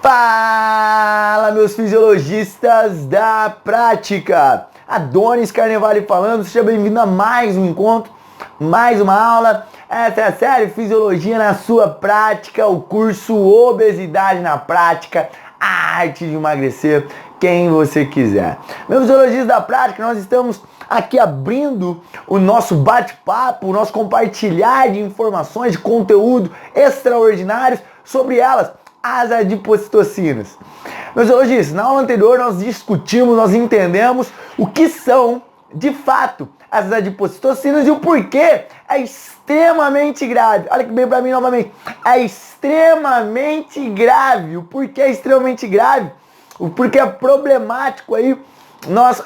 Fala, meus fisiologistas da prática! Adonis Carnevale falando, seja bem-vindo a mais um encontro, mais uma aula. Essa é a série Fisiologia na Sua Prática, o curso Obesidade na Prática, a arte de emagrecer quem você quiser. Meus fisiologistas da prática, nós estamos aqui abrindo o nosso bate-papo, o nosso compartilhar de informações, de conteúdo extraordinários sobre elas, as adipocitocinas. Meus fisiologistas, na aula anterior nós discutimos, nós entendemos o que são, de fato, as adipocitocinas e o porquê é extremamente grave. Olha que bem para mim novamente. É extremamente grave. O porquê é extremamente grave? O porquê é problemático aí nós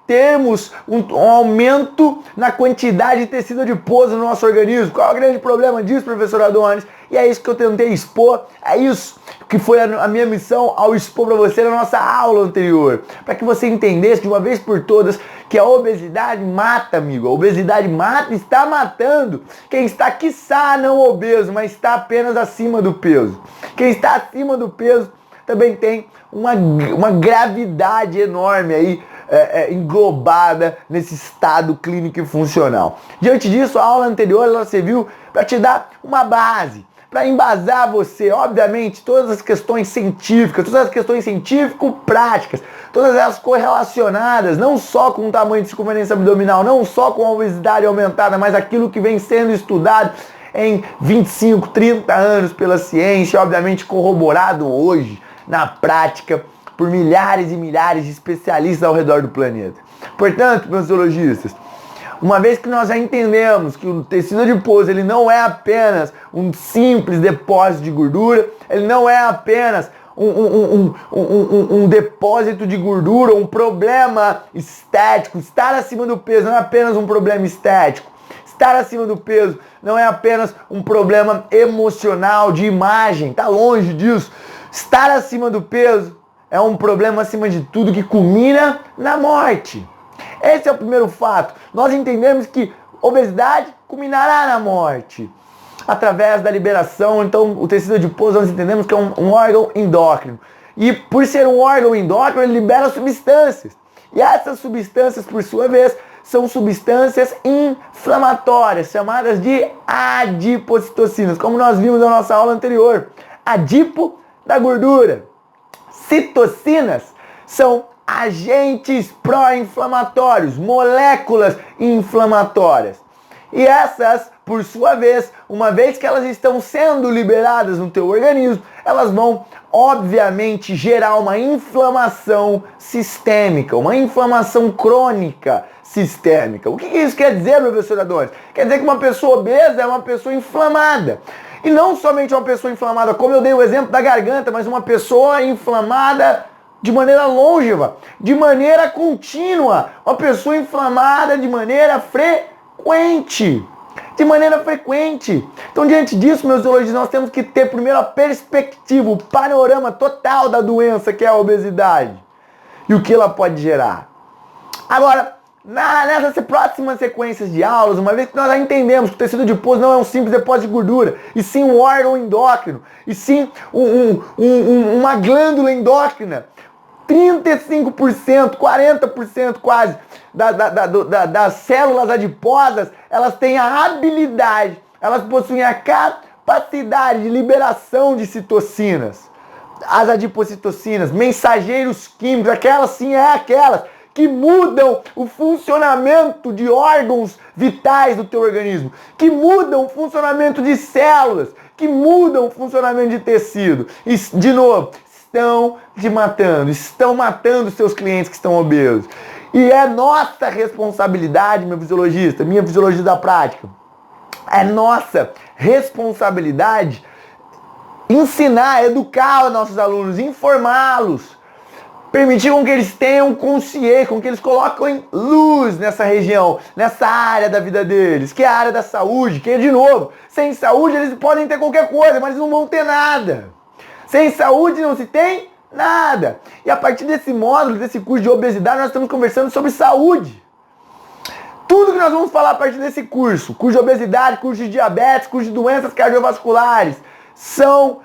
termos um aumento na quantidade de tecido adiposo no nosso organismo. Qual é o grande problema disso, professor Adonis? E é isso que eu tentei expor, é isso que foi a minha missão ao expor para você na nossa aula anterior. Para que você entendesse de uma vez por todas que a obesidade mata, amigo. A obesidade mata e está matando quem está, quiçá, não obeso, mas está apenas acima do peso. Quem está acima do peso também tem uma gravidade enorme aí, englobada nesse estado clínico e funcional. Diante disso, a aula anterior ela serviu para te dar uma base, para embasar você, obviamente, todas as questões científicas, todas as questões científico-práticas, todas elas correlacionadas, não só com o tamanho de circunferência abdominal, não só com a obesidade aumentada, mas aquilo que vem sendo estudado em 25, 30 anos pela ciência, obviamente corroborado hoje na prática por milhares e milhares de especialistas ao redor do planeta. Portanto, meus fisiologistas, uma vez que nós já entendemos que o tecido adiposo ele não é apenas um simples depósito de gordura, ele não é apenas um depósito de gordura, um problema estético. Estar acima do peso não é apenas um problema estético. Estar acima do peso não é apenas um problema emocional, de imagem, tá longe disso. Estar acima do peso é um problema, acima de tudo, que culmina na morte. Esse é o primeiro fato. Nós entendemos que obesidade culminará na morte através da liberação. Então, o tecido adiposo, nós entendemos que é um órgão endócrino. E por ser um órgão endócrino, ele libera substâncias. E essas substâncias, por sua vez, são substâncias inflamatórias, chamadas de adipocitocinas, como nós vimos na nossa aula anterior. Adipo da gordura. Citocinas são agentes pró-inflamatórios, moléculas inflamatórias. E essas, por sua vez, uma vez que elas estão sendo liberadas no teu organismo, elas vão, obviamente, gerar uma inflamação sistêmica, uma inflamação crônica sistêmica. O que isso quer dizer, professor Adonis? Quer dizer que uma pessoa obesa é uma pessoa inflamada. E não somente uma pessoa inflamada, como eu dei o exemplo da garganta, mas uma pessoa inflamada de maneira longeva, de maneira contínua. Uma pessoa inflamada de maneira frequente. De maneira frequente. Então, diante disso, meus fisiologistas, nós temos que ter primeiro a perspectiva, o panorama total da doença que é a obesidade. E o que ela pode gerar. Agora, nessas próximas sequências de aulas, uma vez que nós já entendemos que o tecido adiposo não é um simples depósito de gordura, e sim um órgão endócrino, e sim uma glândula endócrina, 35%, 40% quase das células adiposas, elas têm a habilidade, elas possuem a capacidade de liberação de citocinas. As adipocitocinas, mensageiros químicos, aquelas que mudam o funcionamento de órgãos vitais do teu organismo, que mudam o funcionamento de células, que mudam o funcionamento de tecido. E, de novo, estão matando seus clientes que estão obesos. E é nossa responsabilidade, meu fisiologista, minha fisiologia da prática, é nossa responsabilidade ensinar, educar os nossos alunos, informá-los, permitir com que eles tenham consciência, com que eles coloquem luz nessa região, nessa área da vida deles, que é a área da saúde, que, de novo, sem saúde eles podem ter qualquer coisa, mas eles não vão ter nada. Sem saúde não se tem nada. E a partir desse módulo, desse curso de obesidade, nós estamos conversando sobre saúde. Tudo que nós vamos falar a partir desse curso de obesidade, curso de diabetes, curso de doenças cardiovasculares, são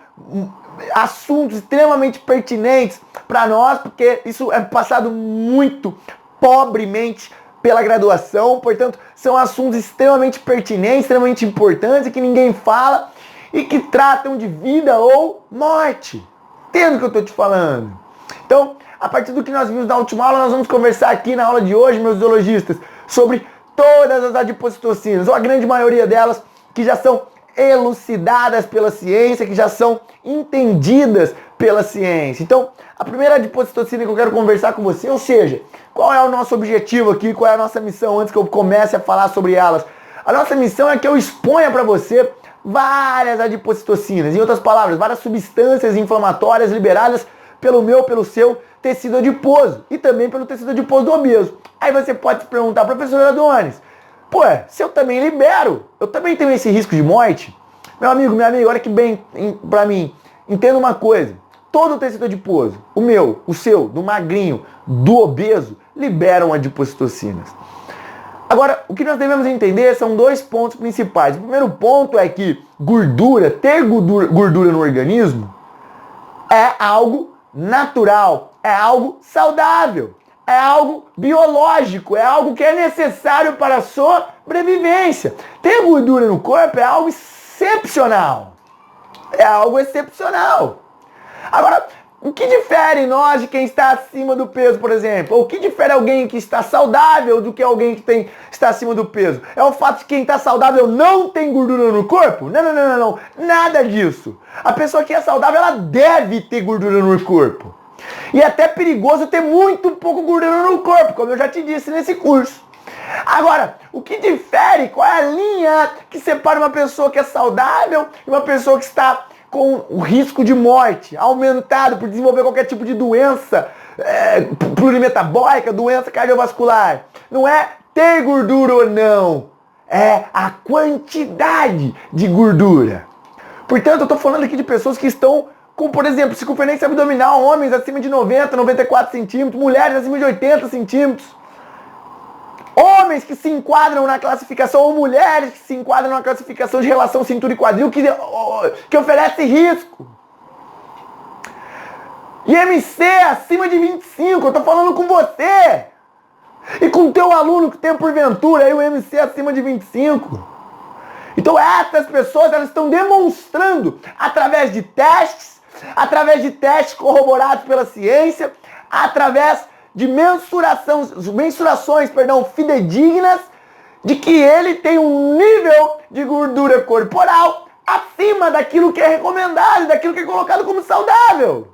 assuntos extremamente pertinentes para nós, porque isso é passado muito pobremente pela graduação, portanto, são assuntos extremamente pertinentes, extremamente importantes, que ninguém fala e que tratam de vida ou morte. Entende o que eu estou te falando? Então, a partir do que nós vimos na última aula, nós vamos conversar aqui na aula de hoje, meus fisiologistas, sobre todas as adipocitocinas, ou a grande maioria delas, que já são elucidadas pela ciência, que já são entendidas pela ciência. Então, a primeira adipocitocina que eu quero conversar com você, ou seja, qual é o nosso objetivo aqui, qual é a nossa missão antes que eu comece a falar sobre elas? A nossa missão é que eu exponha para você várias adipocitocinas, em outras palavras, várias substâncias inflamatórias liberadas pelo seu tecido adiposo e também pelo tecido adiposo do obeso. Aí você pode se perguntar, professor Adonis, pô, se eu também libero, eu também tenho esse risco de morte? Meu amigo, minha amiga, olha que bem pra mim. Entenda uma coisa. Todo o tecido adiposo, o meu, o seu, do magrinho, do obeso, liberam adipocitocinas. Agora, o que nós devemos entender são dois pontos principais. O primeiro ponto é que ter gordura no organismo é algo natural, é algo saudável. É algo biológico, é algo que é necessário para a sobrevivência. Ter gordura no corpo é algo excepcional. É algo excepcional. Agora, o que difere nós de quem está acima do peso, por exemplo? Ou o que difere alguém que está saudável do que alguém que está acima do peso? É o fato de quem está saudável não tem gordura no corpo? Não. Nada disso. A pessoa que é saudável, ela deve ter gordura no corpo. E é até perigoso ter muito pouco gordura no corpo, como eu já te disse nesse curso. Agora, o que difere, qual é a linha que separa uma pessoa que é saudável e uma pessoa que está com o risco de morte aumentado por desenvolver qualquer tipo de doença plurimetabólica, doença cardiovascular? Não é ter gordura ou não, é a quantidade de gordura. Portanto, eu estou falando aqui de pessoas que estão com, por exemplo, circunferência abdominal, homens acima de 90, 94 centímetros, mulheres acima de 80 centímetros. Homens que se enquadram na classificação, ou mulheres que se enquadram na classificação de relação cintura e quadril, que oferece risco. IMC acima de 25, eu tô falando com você. E com o teu aluno que tem porventura aí o IMC acima de 25. Então essas pessoas, elas estão demonstrando através de testes corroborados pela ciência, através de mensurações fidedignas, de que ele tem um nível de gordura corporal acima daquilo que é recomendado, daquilo que é colocado como saudável.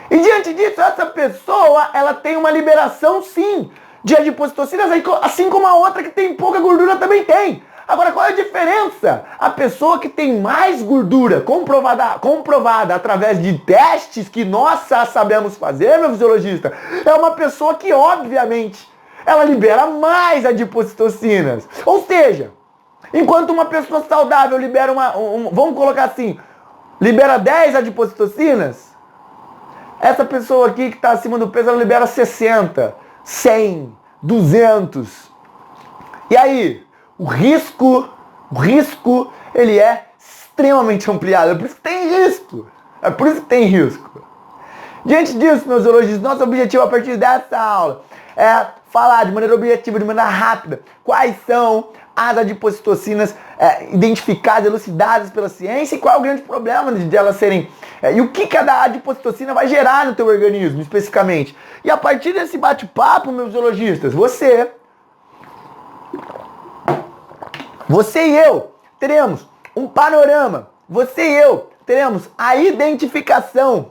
E diante disso, essa pessoa, ela tem uma liberação, sim, de adipocitocinas, assim como a outra que tem pouca gordura também tem. Agora, qual é a diferença? A pessoa que tem mais gordura comprovada através de testes que nós sabemos fazer, meu fisiologista, é uma pessoa que, obviamente, ela libera mais adipocitocinas. Ou seja, enquanto uma pessoa saudável libera vamos colocar assim, libera 10 adipocitocinas, essa pessoa aqui que está acima do peso, ela libera 60, 100, 200. E aí? O risco, ele é extremamente ampliado. É por isso que tem risco. Diante disso, meus fisiologistas, nosso objetivo a partir dessa aula é falar de maneira objetiva, de maneira rápida, quais são as adipocitocinas identificadas, elucidadas pela ciência e qual é o grande problema de elas serem... e o que cada adipocitocina vai gerar no teu organismo, especificamente. E a partir desse bate-papo, meus fisiologistas, você e eu teremos um panorama. Você e eu teremos a identificação.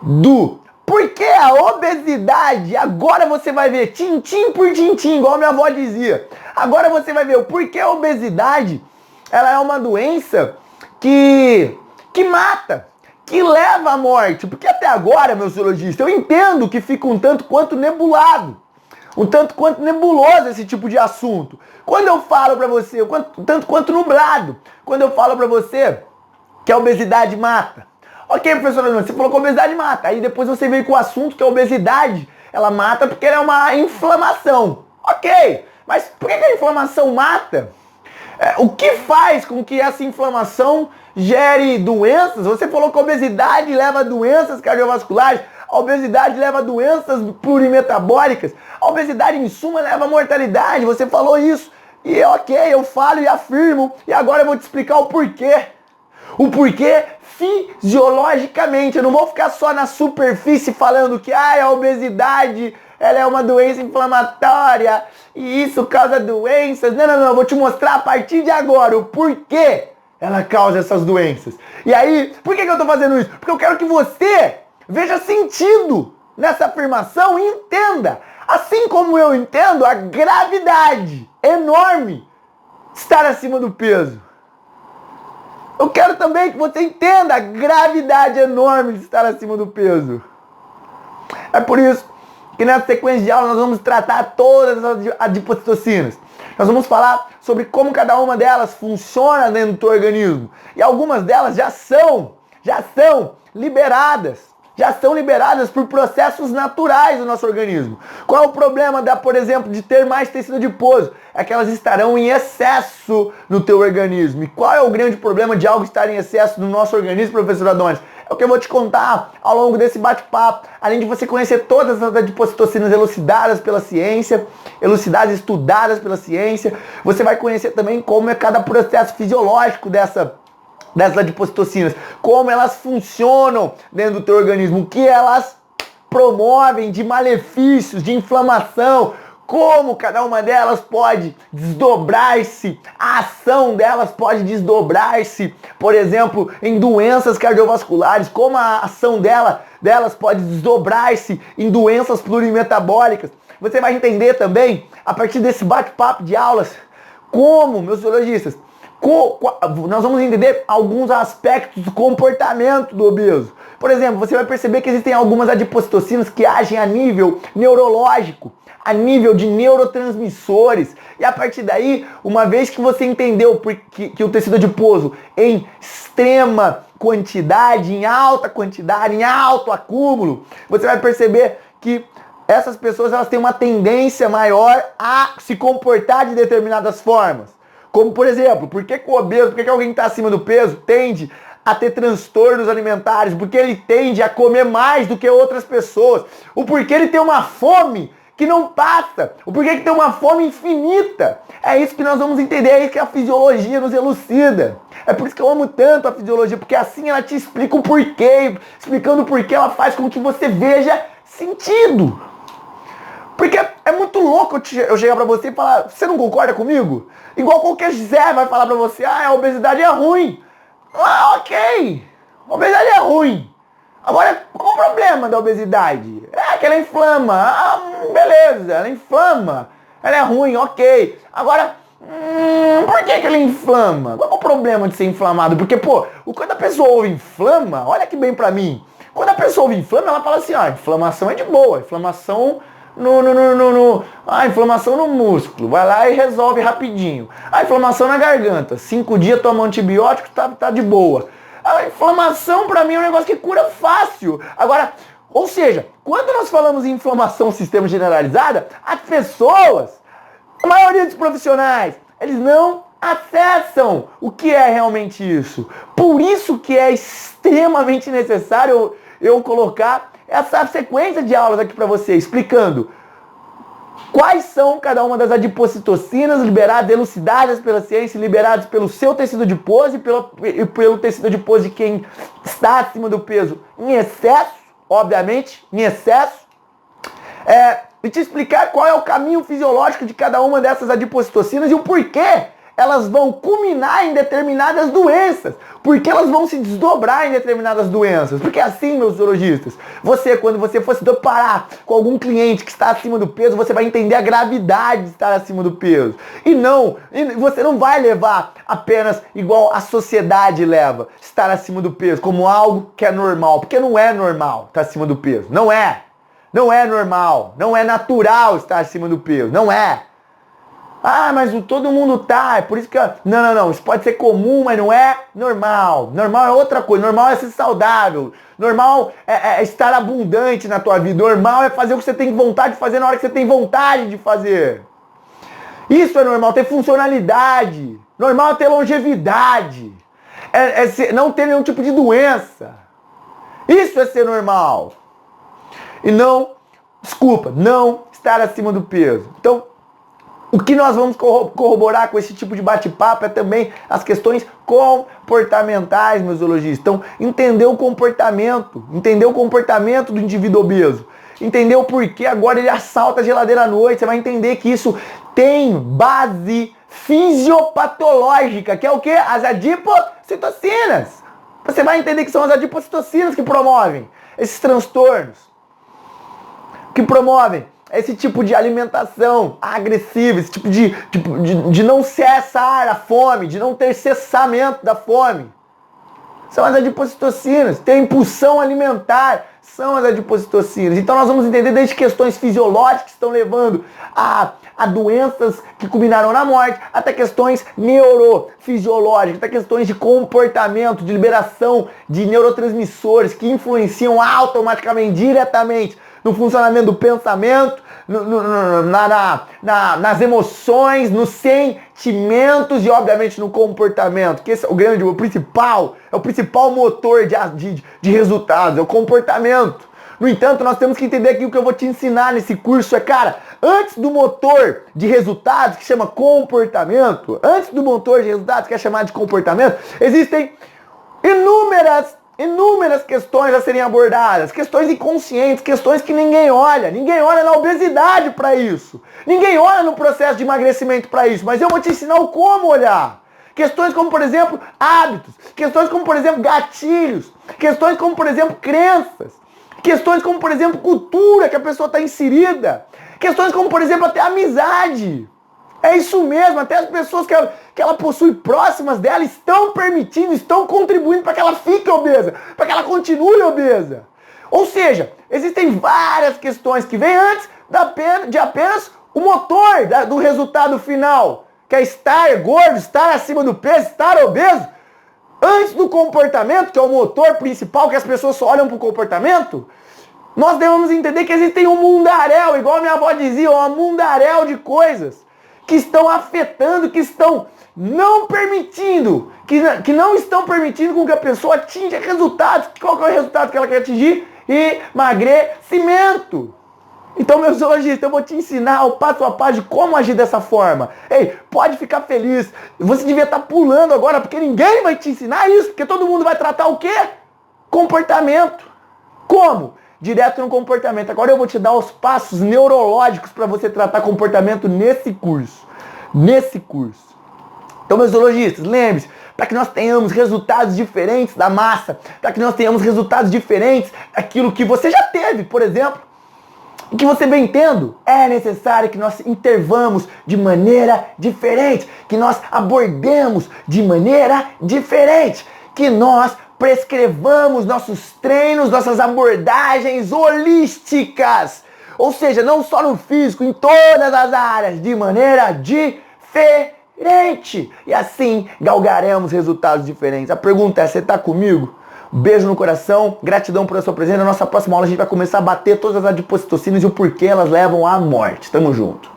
Do porquê a obesidade. Agora você vai ver, tintim por tintim, igual minha avó dizia. Agora você vai ver o porquê a obesidade, ela é uma doença que mata, que leva à morte. Porque até agora, meu fisiologista, eu entendo que fica um tanto quanto nebulado. Um tanto quanto nebuloso esse tipo de assunto. Quando eu falo pra você, tanto quanto nublado, quando eu falo pra você que a obesidade mata. Ok, professor, você falou que a obesidade mata. Aí depois você veio com o assunto que a obesidade, ela mata porque ela é uma inflamação. Ok, mas por que a inflamação mata? O que faz com que essa inflamação gere doenças? Você falou que a obesidade leva a doenças cardiovasculares, a obesidade leva a doenças plurimetabólicas, a obesidade em suma leva a mortalidade, você falou isso. E ok, eu falo e afirmo, e agora eu vou te explicar o porquê. O porquê fisiologicamente. Eu não vou ficar só na superfície falando que a obesidade ela é uma doença inflamatória e isso causa doenças. Não, eu vou te mostrar a partir de agora o porquê ela causa essas doenças. E aí, por que eu tô fazendo isso? Porque eu quero que você veja sentido nessa afirmação e entenda, assim como eu entendo, a gravidade enorme de estar acima do peso. Eu quero também que você entenda a gravidade enorme de estar acima do peso. É por isso que nessa sequência de aula nós vamos tratar todas as adipocitocinas. Nós vamos falar sobre como cada uma delas funciona dentro do teu organismo. E algumas delas já são liberadas. Já são liberadas por processos naturais do nosso organismo. Qual é o problema, por exemplo, de ter mais tecido adiposo? É que elas estarão em excesso no teu organismo. E qual é o grande problema de algo estar em excesso no nosso organismo, professor Adonis? É o que eu vou te contar ao longo desse bate-papo. Além de você conhecer todas as adipocitocinas elucidadas pela ciência, elucidadas e estudadas pela ciência, você vai conhecer também como é cada processo fisiológico dessas adipocitocinas, como elas funcionam dentro do teu organismo, o que elas promovem de malefícios, de inflamação, como cada uma delas pode desdobrar-se, a ação delas pode desdobrar-se, por exemplo, em doenças cardiovasculares, como a ação delas pode desdobrar-se em doenças plurimetabólicas. Você vai entender também, a partir desse bate-papo de aulas, como, meus biologistas, nós vamos entender alguns aspectos do comportamento do obeso. Por exemplo, você vai perceber que existem algumas adipocitocinas que agem a nível neurológico, a nível de neurotransmissores. E a partir daí, uma vez que você entendeu que o tecido adiposo em extrema quantidade, em alta quantidade, em alto acúmulo, você vai perceber que essas pessoas elas têm uma tendência maior a se comportar de determinadas formas. Como, por exemplo, por que o obeso, por que alguém que está acima do peso tende a ter transtornos alimentares? Porque ele tende a comer mais do que outras pessoas. O porquê ele tem uma fome que não passa. O porquê que tem uma fome infinita. É isso que nós vamos entender, é isso que a fisiologia nos elucida. É por isso que eu amo tanto a fisiologia, porque assim ela te explica o porquê. Explicando o porquê, ela faz com que você veja sentido. Porque é muito louco eu chegar pra você e falar, você não concorda comigo? Igual qualquer Zé vai falar pra você, a obesidade é ruim. Ok, a obesidade é ruim. Agora, qual o problema da obesidade? É que ela inflama. Beleza, ela inflama. Ela é ruim, ok. Agora, por que ela inflama? Qual é o problema de ser inflamado? Porque, quando a pessoa ouve inflama, olha que bem pra mim. Quando a pessoa ouve inflama, ela fala assim, inflamação é de boa, inflamação inflamação no músculo, vai lá e resolve rapidinho. A inflamação na garganta, 5 dias toma antibiótico, tá de boa. A inflamação pra mim é um negócio que cura fácil. Agora, ou seja, quando nós falamos em inflamação sistema generalizada, as pessoas, a maioria dos profissionais, eles não acessam o que é realmente isso. Por isso que é extremamente necessário eu colocar essa sequência de aulas aqui para você, explicando quais são cada uma das adipocitocinas liberadas, elucidadas pela ciência, liberadas pelo seu tecido adiposo e pelo tecido adiposo de quem está acima do peso em excesso, obviamente, em excesso. E te explicar qual é o caminho fisiológico de cada uma dessas adipocitocinas e o porquê elas vão culminar em determinadas doenças. Porque elas vão se desdobrar em determinadas doenças. Porque assim, meus urologistas, quando você for se deparar com algum cliente que está acima do peso, você vai entender a gravidade de estar acima do peso. E você não vai levar apenas igual a sociedade leva, estar acima do peso, como algo que é normal. Porque não é normal estar acima do peso. Não é. Não é normal. Não é natural estar acima do peso. Não é. Mas todo mundo tá, é por isso que... Não, isso pode ser comum, mas não é normal. Normal é outra coisa, normal é ser saudável. Normal é estar abundante na tua vida. Normal é fazer o que você tem vontade de fazer na hora que você tem vontade de fazer. Isso é normal, ter funcionalidade. Normal é ter longevidade. Não ter nenhum tipo de doença. Isso é ser normal. E não estar acima do peso. Então, o que nós vamos corroborar com esse tipo de bate-papo é também as questões comportamentais, meus zoologistas. Então, entender o comportamento do indivíduo obeso. Entender o porquê agora ele assalta a geladeira à noite. Você vai entender que isso tem base fisiopatológica, que é o quê? As adipocitocinas. Você vai entender que são as adipocitocinas que promovem esses transtornos, que promovem esse tipo de alimentação agressiva, esse tipo de não cessar a fome, de não ter cessamento da fome. São as adipocitocinas. Tem impulsão alimentar, são as adipocitocinas. Então nós vamos entender desde questões fisiológicas que estão levando a doenças que culminaram na morte, até questões neurofisiológicas, até questões de comportamento, de liberação de neurotransmissores que influenciam automaticamente, diretamente, no funcionamento do pensamento, nas emoções, nos sentimentos e, obviamente, no comportamento. Que esse é o principal motor de resultados, é o comportamento. No entanto, nós temos que entender que o que eu vou te ensinar nesse curso é, cara, antes do motor de resultados, que chama comportamento, que é chamado de comportamento, existem inúmeras questões a serem abordadas, questões inconscientes, questões que ninguém olha na obesidade para isso, ninguém olha no processo de emagrecimento para isso, mas eu vou te ensinar o como olhar. Questões como, por exemplo, hábitos, questões como, por exemplo, gatilhos, questões como, por exemplo, crenças, questões como, por exemplo, cultura que a pessoa está inserida, questões como, por exemplo, até amizade. É isso mesmo, até as pessoas que ela possui próximas dela estão permitindo, estão contribuindo para que ela fique obesa, para que ela continue obesa. Ou seja, existem várias questões que vêm antes de apenas o motor do resultado final, que é estar gordo, estar acima do peso, estar obeso. Antes do comportamento, que é o motor principal, que as pessoas só olham para o comportamento, nós devemos entender que existe um mundaréu, igual a minha avó dizia, um mundaréu de coisas que estão afetando, que estão não permitindo, que não estão permitindo com que a pessoa atinja resultados. Qual que é o resultado que ela quer atingir? Emagrecimento. Então, meus zoologistas, eu vou te ensinar o passo a passo de como agir dessa forma. Ei, pode ficar feliz. Você devia estar pulando agora, porque ninguém vai te ensinar isso, porque todo mundo vai tratar o quê? Comportamento. Como? Direto no comportamento. Agora eu vou te dar os passos neurológicos para você tratar comportamento nesse curso. Então, meus zoologistas, lembre-se, para que nós tenhamos resultados diferentes da massa, para que nós tenhamos resultados diferentes daquilo que você já teve, por exemplo, e que você bem tendo, é necessário que nós intervamos de maneira diferente, que nós abordemos de maneira diferente, que nós prescrevamos nossos treinos, nossas abordagens holísticas. Ou seja, não só no físico, em todas as áreas, de maneira diferente. E assim galgaremos resultados diferentes. A pergunta é, você está comigo? Beijo no coração, gratidão por sua presença. Na nossa próxima aula a gente vai começar a bater todas as adipocitocinas e o porquê elas levam à morte. Tamo junto.